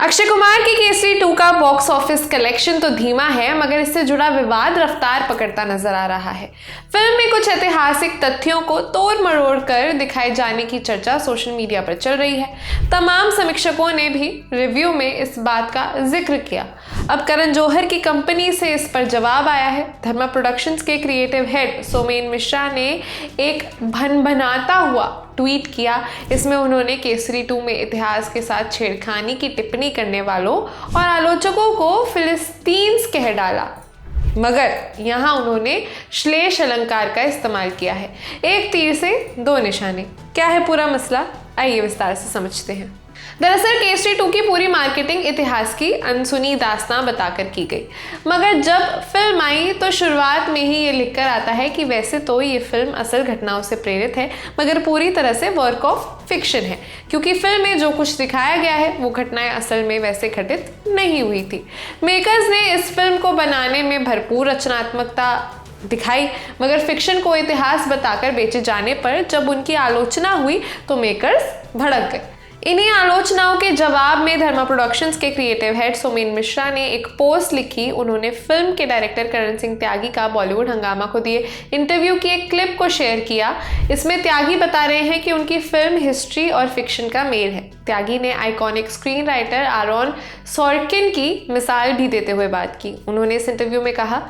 अक्षय कुमार की केसरी 2 का box office collection तो धीमा है, मगर इससे जुड़ा विवाद रफ्तार पकड़ता नजर आ रहा है। फिल्म में कुछ ऐतिहासिक तथ्यों को तोड़ मरोड़ कर दिखाए जाने की चर्चा सोशल मीडिया पर चल रही है। तमाम समीक्षकों ने भी रिव्यू में इस बात का जिक्र किया। अब करण जौहर की कंपनी से इस पर जवाब आया है। धर्मा प्रोडक्शंस के क्रिएटिव हेड सोमेन मिश्रा ने एक भनभनाता हुआ ट्वीट किया। इसमें उन्होंने केसरी 2 में इतिहास के साथ छेड़खानी की टिप्पणी करने वालों और आलोचकों को फिलिस्तीन्स कह डाला, मगर यहाँ उन्होंने श्लेष अलंकार का इस्तेमाल किया है। एक तीर से दो निशाने। क्या है पूरा मसला, आइए विस्तार से समझते हैं। दरअसल केसरी 2 की पूरी मार्केटिंग इतिहास की अनसुनी दास्तां बताकर की गई, मगर जब फिल्म आई तो शुरुआत में ही ये लिखकर आता है कि वैसे तो ये फिल्म असल घटनाओं से प्रेरित है, मगर पूरी तरह से वर्क ऑफ फिक्शन है, क्योंकि फिल्म में जो कुछ दिखाया गया है वो घटनाएं असल में वैसे घटित नहीं हुई थी। मेकर्स ने इस फिल्म को बनाने में भरपूर रचनात्मकता दिखाई, मगर फिक्शन को इतिहास बताकर बेचे जाने पर जब उनकी आलोचना हुई तो मेकर्स भड़क गए। इन्हीं आलोचनाओं के जवाब में धर्मा प्रोडक्शंस के क्रिएटिव हेड सोमेन मिश्रा ने एक पोस्ट लिखी। उन्होंने फिल्म के डायरेक्टर करण सिंह त्यागी का बॉलीवुड हंगामा को दिए इंटरव्यू की एक क्लिप को शेयर किया। इसमें त्यागी बता रहे हैं कि उनकी फिल्म हिस्ट्री और फिक्शन का मेल है। त्यागी ने iconic screen writer Aaron Sorkin की मिसाल भी देते हुए बात की। उन्होंने इस इंटरव्यू में कहा,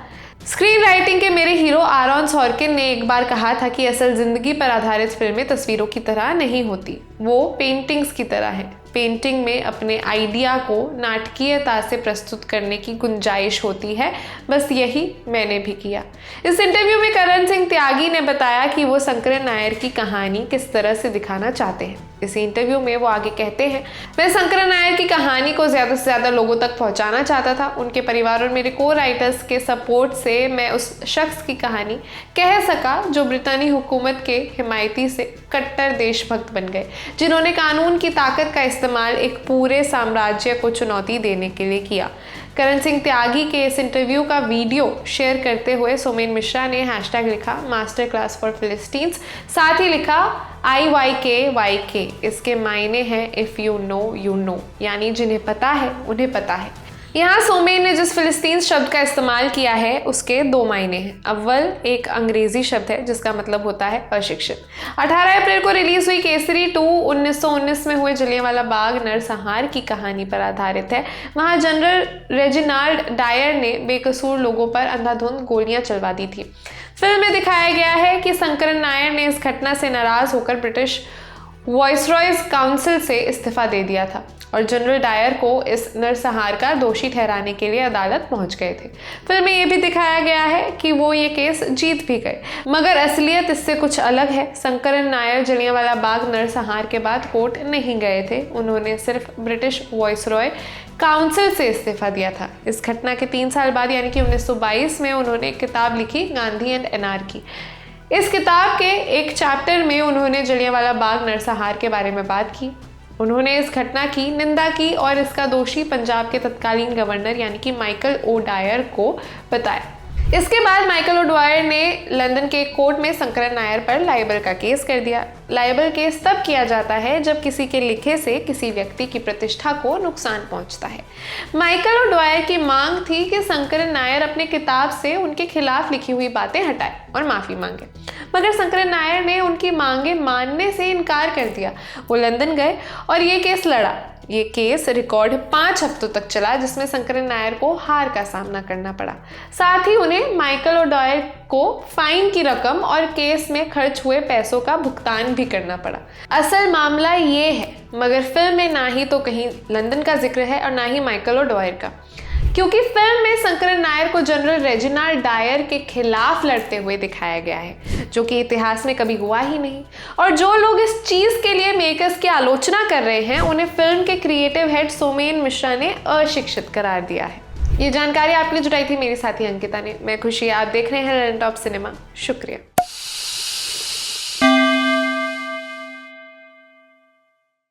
स्क्रीन राइटिंग के मेरे हीरो आरोन सॉर्किन ने एक बार कहा था कि असल जिंदगी पर आधारित फिल्में तस्वीरों की तरह नहीं होती, वो पेंटिंग्स की तरह है। पेंटिंग में अपने आइडिया को नाटकीयता से प्रस्तुत करने की गुंजाइश होती है, बस यही मैंने भी किया। इस इंटरव्यू में करण सिंह त्यागी ने बताया कि वो शंकरन नायर की कहानी किस तरह से दिखाना चाहते हैं। इसी इंटरव्यू में वो आगे कहते हैं, मैं शंकरन नायर की कहानी को ज़्यादा से ज़्यादा लोगों तक पहुंचाना चाहता था। उनके परिवार और मेरे को राइटर्स के सपोर्ट से मैं उस शख्स की कहानी कह सका जो ब्रितानी हुकूमत के हिमायती से कट्टर देशभक्त बन गए, जिन्होंने कानून की ताकत का इस्तेमाल एक पूरे साम्राज्य को चुनौती देने के लिए किया। करण सिंह त्यागी के इस इंटरव्यू का वीडियो शेयर करते हुए सोमेन मिश्रा ने हैशटैग लिखा मास्टर क्लास फॉर फिलिस्तीन्स, साथ ही लिखा IYK। इसके मायने हैं if you know you know, यानी जिन्हें पता है उन्हें पता है। यहाँ सोमेन ने जिस फिलिस्तीन शब्द का इस्तेमाल किया है उसके दो मायने हैं। अव्वल एक अंग्रेजी शब्द है जिसका मतलब होता है अशिक्षित। 18 अप्रैल को रिलीज हुई केसरी 2 1919 में हुए जलियांवाला बाग नरसंहार की कहानी पर आधारित है। वहाँ जनरल रेजिनाल्ड डायर ने बेकसूर लोगों पर अंधाधुंध गोलियां चलवा दी थी। फिल्म में दिखाया गया है कि शंकरन नायर ने इस घटना से नाराज होकर ब्रिटिश वाइसरॉयज काउंसिल से इस्तीफा दे दिया था और जनरल डायर को इस नरसंहार का दोषी ठहराने के लिए अदालत पहुंच गए थे। फिल्म में यह भी दिखाया गया है कि वो ये केस जीत भी गए, मगर असलियत इससे कुछ अलग है। शंकरन नायर जलियांवाला बाग नरसंहार के बाद कोर्ट नहीं गए थे, उन्होंने सिर्फ ब्रिटिश वाइसरॉय काउंसिल से इस्तीफा दिया था। इस घटना के 3 साल बाद यानी कि 1922 में उन्होंने एक किताब लिखी, गांधी एंड एनार्की। इस किताब के एक चैप्टर में उन्होंने जलियांवाला बाग नरसंहार के बारे में बात की। उन्होंने इस घटना की निंदा की और इसका दोषी पंजाब के तत्कालीन गवर्नर यानी कि माइकल ओ डायर को बताया। इसके बाद माइकल ओ डायर ने लंदन के कोर्ट में शंकरन नायर पर लाइबल का केस कर दिया। लाइबल केस तब किया जाता है जब किसी के लिखे से किसी व्यक्ति की प्रतिष्ठा को नुकसान पहुंचता है। माइकल ओ डायर की मांग थी कि शंकरन नायर अपने किताब से उनके खिलाफ लिखी हुई बातें हटाए और माफी मांगे, मगर शंकरन नायर ने उनकी मांगे मानने से इनकार कर दिया। वो लंदन गए और ये केस लड़ा। ये केस रिकॉर्ड 5 हफ्तों तक चला, जिसमें शंकरन नायर को हार का सामना करना पड़ा। साथ ही उन्हें माइकल ओ डायर को फाइन की रकम और केस में खर्च हुए पैसों का भुगतान भी करना पड़ा। असल मामला ये है, मगर फिल्म में ना ही तो कहीं लंदन का जिक्र है और ना ही माइकल ओ डायर का, क्योंकि फिल्म में शंकरन नायर को जनरल रेजिनाल्ड डायर के खिलाफ लड़ते हुए दिखाया गया है, जो कि इतिहास में कभी हुआ ही नहीं। और जो लोग इस चीज़ के लिए मेकर्स की आलोचना कर रहे हैं, उन्हें फिल्म के क्रिएटिव हेड सोमेन मिश्रा ने अशिक्षित करार दिया है। ये जानकारी आपके लिए जुटाई थी मेरी साथी अंकिता ने। मैं खुशी, आप देख रहे हैं रन टॉप सिनेमा। शुक्रिया।